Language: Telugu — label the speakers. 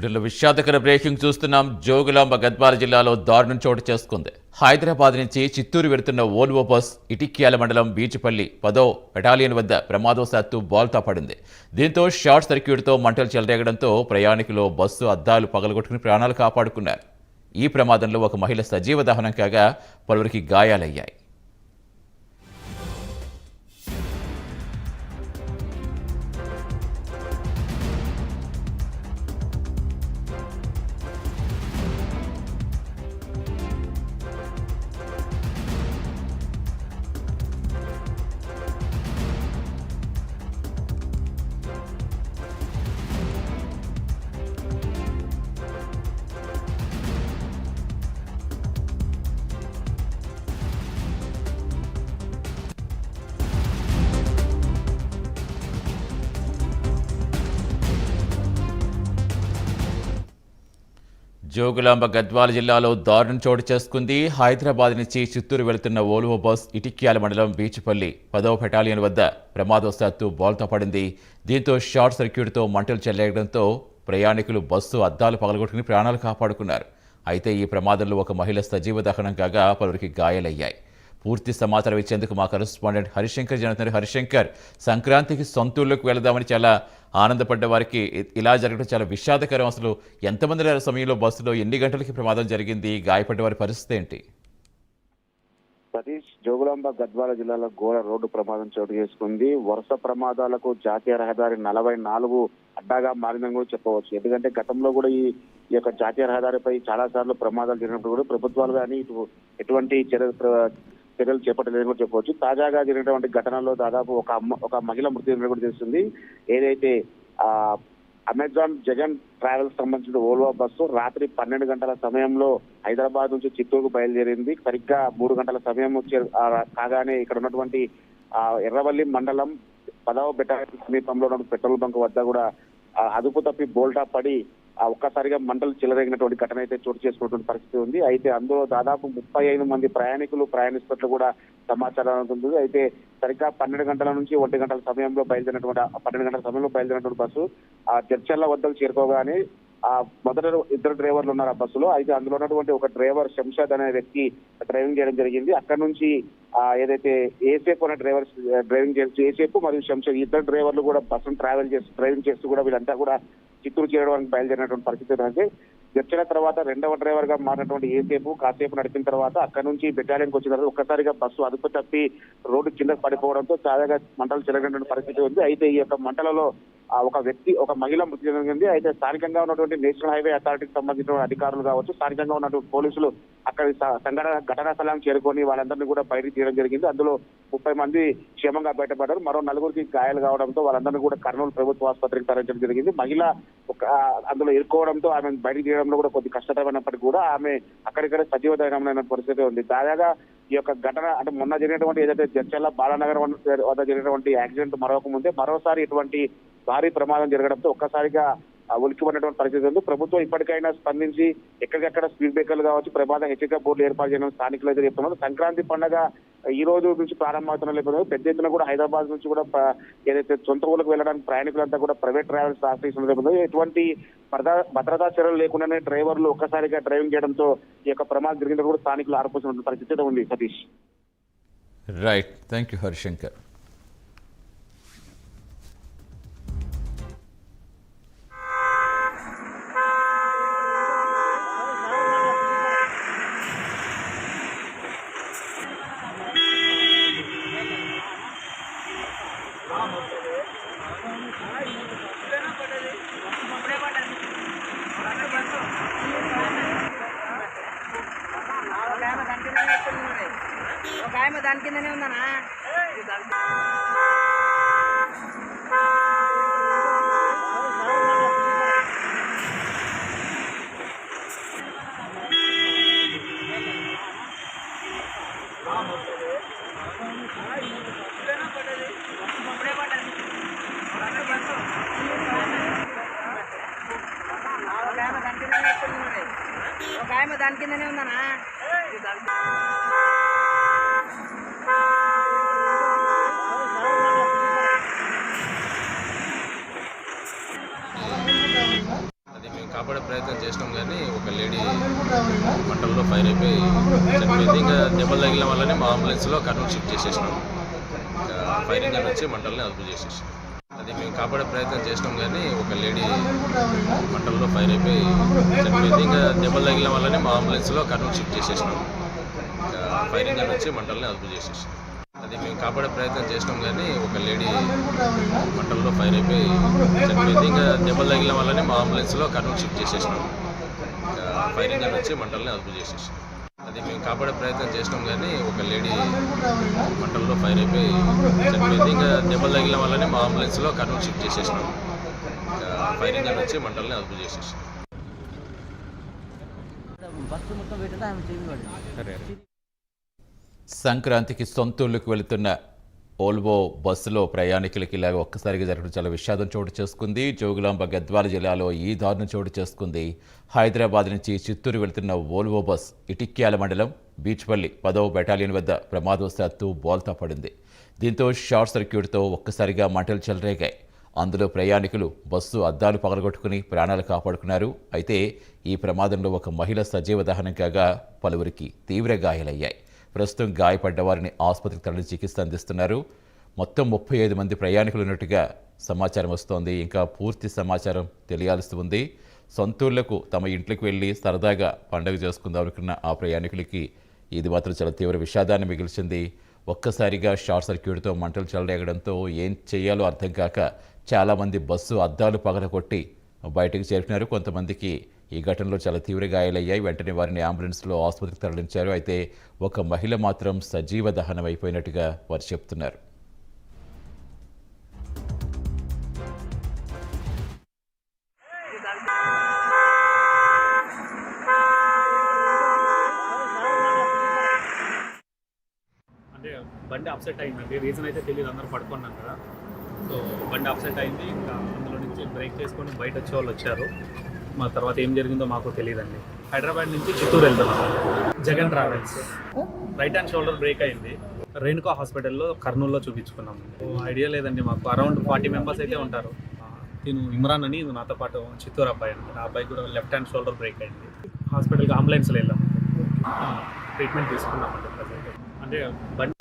Speaker 1: బులెటిన్లో విషాదకర బ్రేకింగ్ చూస్తున్నాం. జోగులాంబ గద్వాల జిల్లాలో దారుణం చోటు చేసుకుంది. హైదరాబాద్ నుంచి చిత్తూరు వెళుతున్న ఓల్వో బస్ ఇటిక్యాల మండలం బీచుపల్లి 10వ బెటాలియన్ వద్ద ప్రమాదవశాత్తు బోల్తా పడింది. దీంతో షార్ట్ సర్క్యూట్తో మంటలు చెలరేగడంతో ప్రయాణికులు బస్సు అద్దాలు పగలగొట్టుకుని ప్రాణాలు కాపాడుకున్నారు. ఈ ప్రమాదంలో ఒక మహిళ సజీవ దహనం కాగా పలువురికి గాయాలయ్యాయి. జోగులాంబ గద్వాల జిల్లాలో దారుణం చోటు చేసుకుంది. హైదరాబాద్ నుంచి చిత్తూరు వెళుతున్న ఓల్వో బస్ ఇటిక్యాల మండలం బీచుపల్లి 10వ బెటాలియన్ వద్ద ప్రమాదవశాత్తు బోల్తా పడింది. దీంతో షార్ట్ సర్క్యూట్తో మంటలు చెలరేగడంతో ప్రయాణికులు బస్సు అద్దాలు పగలగొట్టుకుని ప్రాణాలు కాపాడుకున్నారు. అయితే ఈ ప్రమాదంలో ఒక మహిళ సజీవ దహనం కాగా పలువురికి గాయాలయ్యాయి. పూర్తి సమాచారం ఇచ్చేందుకు మా కరెస్పాండెంట్ హరిశంకర్ జరుగుతున్నారు. హరిశంకర్, సంక్రాంతికి సొంతూళ్ళకు వెళదామని చాలా ఆనందపడ్డ వారికి ఇలా జరగడం చాలా విషాదకరం. అసలు ఎంతమంది సమయంలో బస్సులో ఎన్ని గంటలకి ప్రమాదం జరిగింది? గాయపడ్డ వారి పరిస్థితి ఏంటి?
Speaker 2: సతీష్, జోగులాంబ గద్వాల జిల్లాలో ఘోర రోడ్డు ప్రమాదం చోటు చేసుకుంది. వరుస ప్రమాదాలకు జాతీయ రహదారి 44 అడ్డాగా మారిందని కూడా చెప్పవచ్చు. ఎందుకంటే గతంలో కూడా ఈ యొక్క జాతీయ రహదారిపై చాలా సార్లు ప్రమాదాలు జరిగినప్పుడు కూడా ప్రభుత్వాలు కానీ ఎటువంటి చర్యలు చేపట్టలేదని కూడా చెప్పవచ్చు. తాజాగా జరిగినటువంటి ఘటనలో దాదాపు ఒక మహిళ మృతి చెందినట్టు కూడా తెలుస్తుంది. ఏదైతే అమెజాన్ జగన్ ట్రావెల్స్ సంబంధించిన ఓల్వో బస్సు రాత్రి 12 గంటల సమయంలో హైదరాబాద్ నుంచి చిత్తూరుకు బయలుదేరింది. సరిగ్గా 3 గంటల సమయం కాగానే ఇక్కడ ఉన్నటువంటి ఎర్రవల్లి మండలం 10వ బెటాలియన్ సమీపంలో ఉన్న పెట్రోల్ బంక్ వద్ద కూడా అదుపు తప్పి బోల్టా పడి ఒక్కసారిగా మంటలు చెలరేగినటువంటి ఘటన అయితే చోటు చేసుకున్నటువంటి పరిస్థితి ఉంది. అయితే అందులో దాదాపు 35 మంది ప్రయాణికులు ప్రయాణిస్తున్నట్లు కూడా సమాచారం ఉంటుంది. అయితే సరిగ్గా 12 గంటల నుంచి 1 గంటల సమయంలో బయలుదేరినటువంటి బస్సు జడ్చర్ల వద్దకు చేరుకోగానే మొదట 2 డ్రైవర్లు ఉన్నారు ఆ బస్సులో. అయితే అందులో ఉన్నటువంటి ఒక డ్రైవర్ శంషాద్ అనే వ్యక్తి డ్రైవింగ్ చేయడం జరిగింది. అక్కడ నుంచి ఏదైతే ఏసేపు అనే డ్రైవింగ్ చేస్తూ ఏసేపు మరియు శంషాద్ 2 డ్రైవర్లు కూడా బస్సును డ్రైవింగ్ చేస్తూ కూడా వీళ్ళంతా కూడా చిత్తూరు చేరడానికి బయలుదేరినటువంటి పరిస్థితి అయితే చర్చల తర్వాత 2వ డ్రైవర్ గా మారినటువంటి ఏసేపు కాసేపు నడిపిన తర్వాత అక్కడ నుంచి బెటాలియన్కి వచ్చిన తర్వాత ఒక్కసారిగా బస్సు అదుపు తప్పి రోడ్డు కిందకు పడిపోవడంతో తాజాగా మంటలు చెలగినటువంటి పరిస్థితి ఉంది. అయితే ఈ యొక్క మంటలలో ఒక మహిళ మృతి చెందింది. అయితే స్థానికంగా ఉన్నటువంటి నేషనల్ హైవే అథారిటీకి సంబంధించిన అధికారులు కావచ్చు, స్థానికంగా ఉన్నటువంటి పోలీసులు అక్కడ ఘటనా స్థలానికి చేరుకొని వాళ్ళందరినీ కూడా బయటికి తీయడం జరిగింది. అందులో 30 మంది క్షేమంగా బయటపడ్డారు. మరో 4గురికి గాయాలు కావడంతో వాళ్ళందరినీ కూడా కర్నూలు ప్రభుత్వ ఆసుపత్రికి తరలించడం జరిగింది. మహిళ అందులో ఇరుక్కోవడంతో ఆమె బయటికి తీయడంలో కూడా కొద్ది కష్టతరమైనప్పటికీ కూడా ఆమె అక్కడిక్కడే సజీవ దహనమైన పరిస్థితి ఉంది. తాజాగా ఈ యొక్క ఘటన అంటే మొన్న జరిగినటువంటి ఏదైతే జడ్చర్ల బాలానగర్ వద్ద జరిగినటువంటి యాక్సిడెంట్ ముందే మరోసారి ఇటువంటి భారీ ప్రమాదం జరగడంతో ఒక్కసారిగా ఉలిక్కిపడినటువంటి పరిస్థితి ఉంది. ప్రభుత్వం ఇప్పటికైనా స్పందించి ఎక్కడికెక్కడ స్పీడ్ బ్రేకర్లు కావచ్చు, ప్రమాద హెచ్చరిక బోర్డులు ఏర్పాటు చేయడం స్థానికులు అయితే చెప్తున్నారు. సంక్రాంతి పండుగ ఈ రోజు నుంచి ప్రారంభమవుతున్న నేపథ్యంలో పెద్ద ఎత్తున కూడా హైదరాబాద్ నుంచి కూడా ఏదైతే సొంత ఊళ్ళకు వెళ్ళడానికి ప్రయాణికులంతా కూడా ప్రైవేట్ ట్రావెల్స్ ఆశ్రయిస్తున్న నేపథ్యంలో ఎటువంటి భద్రతా చర్యలు లేకుండానే డ్రైవర్లు ఒక్కసారిగా డ్రైవింగ్ చేయడంతో ఈ యొక్క ప్రమాదం జరిగినట్టు కూడా స్థానికులు ఆరోపిస్తున్న పరిస్థితి ఉంది. Satish,
Speaker 1: right, thank you Harishankar.
Speaker 3: దాని కిందనే ఉందనా? దాని కిందనే ఉందనా?
Speaker 4: కాపాడే ప్రయత్నం చేసినాం కానీ ఒక లేడీ మంటల్లో ఫైర్ అయిపోయి చనిపోయింది. ఇంకా దెబ్బలు తగిలిన వల్లనే మా అంబులెన్స్లో కర్నూలు షిఫ్ట్ చేసేసినాం. ఫైర్ ఇంజన్ వచ్చి మంటల్ని అదుపు చేసేసాం. అది మేము కాపాడే ప్రయత్నం చేసినాం కానీ ఒక లేడీ మంటల్లో ఫైర్ అయిపోయి చనిపోయింది. ఇంకా దెబ్బలు తగిలిన వల్లనే మా అంబులెన్స్లో కర్నూలు షిఫ్ట్ చేసేసినాం. ఫైర్ ఇంజన్ వచ్చి మంటల్ని అదుపు చేసేసాం. అది మేము కాపాడే ప్రయత్నం చేసినాం కానీ ఒక లేడీ మంటల్లో ఫైర్ అయిపోయి చనిపోయింది. ఇంకా దెబ్బలు తగిలిన వల్లనే మా అంబులెన్స్లో కర్నూలు షిఫ్ట్ చేసేసినాం. ఫైర్ ఇంజన్ వచ్చి మంటల్ని అదుపు చేసేసాం. అది మేము కాపాడే ప్రయత్నం చేసినాం కానీ ఒక లేడీ మంటల్లో ఫైర్ అయిపోయి చనిపోయింది. ఇంకా దెబ్బలు తగిలిన వల్లనే మా అంబులెన్స్లో కర్నూలు షిఫ్ట్ చేసేసినాం. ఫైర్ ఇంజన్ వచ్చి మంటల్ని అదుపు చేసేసాం.
Speaker 1: సంక్రాంతికి సొంతూళ్ళకు వెళుతున్న ఓల్వో బస్సులో ప్రయాణికులకి ఇలాగ ఒక్కసారిగా జరగడం చాలా విషాదం చోటు చేసుకుంది. జోగులాంబ గద్వాల జిల్లాలో ఈ దారుణం చోటు చేసుకుంది. హైదరాబాద్ నుంచి చిత్తూరు వెళుతున్న ఓల్వో బస్ ఇటిక్యాల మండలం బీచ్పల్లి 10వ బెటాలియన్ వద్ద ప్రమాదవశాత్తు బోల్తా పడింది. దీంతో షార్ట్ సర్క్యూట్తో ఒక్కసారిగా మంటలు చెలరేగాయి. అందులో ప్రయాణికులు బస్సు అద్దాలు పగలగొట్టుకుని ప్రాణాలు కాపాడుకున్నారు. అయితే ఈ ప్రమాదంలో ఒక మహిళ సజీవ దహనం కాగా పలువురికి తీవ్ర గాయాలయ్యాయి. ప్రస్తుతం గాయపడ్డ వారిని ఆసుపత్రికి తరలించి చికిత్స అందిస్తున్నారు. మొత్తం 35 మంది ప్రయాణికులు ఉన్నట్టుగా సమాచారం వస్తోంది. ఇంకా పూర్తి సమాచారం తెలియాల్సి ఉంది. సొంతూళ్లకు తమ ఇంట్లోకి వెళ్ళి సరదాగా పండుగ చేసుకుందాం అనుకున్న ఆ ప్రయాణికులకి ఇది మాత్రం చాలా తీవ్ర విషాదాన్ని మిగిల్చింది. ఒక్కసారిగా షార్ట్ సర్క్యూట్తో మంటలు చెలరేగడంతో ఏం చేయాలో అర్థం కాక చాలామంది బస్సు అద్దాలు పగలగొట్టి బయటకు చేరుకున్నారు. కొంతమందికి ఈ ఘటనలో చాలా తీవ్ర గాయాలయ్యాయి. వెంటనే వారిని అంబులెన్స్లో ఆసుపత్రికి తరలించారు. అయితే ఒక మహిళ మాత్రం సజీవ దహనం అయిపోయినట్టుగా వారు చెప్తున్నారు.
Speaker 5: అంటే బండి అప్సెట్ అయిందండి. రీజన్ అయితే తెలియదు, అందరూ పడుకున్నాం కదా. సో బండి అప్సెట్ అయింది. ఇంకా అందులో నుంచి బ్రేక్ చేసుకొని బయట వచ్చే వాళ్ళు వచ్చారు. మా తర్వాత ఏం జరిగిందో మాకు తెలియదండి. హైదరాబాద్ నుంచి చిత్తూరు వెళ్తున్నాం. Jagan travels right hand shoulder break అయింది. రేణుకా హాస్పిటల్లో కర్నూలులో చూపించుకున్నాం. ఐడియా లేదండి మాకు. అరౌండ్ 40 మెంబర్స్ అయితే ఉంటారు. నేను ఇమ్రాన్ అని నాతో పాటు చిత్తూరు అబ్బాయి అండి. ఆ అబ్బాయి కూడా లెఫ్ట్ హ్యాండ్ షోల్డర్ బ్రేక్ అయింది. హాస్పిటల్కి అంబులెన్స్లో వెళ్ళాము. ట్రీట్మెంట్ తీసుకున్నామండి ప్రజెంట్. అంటే బండి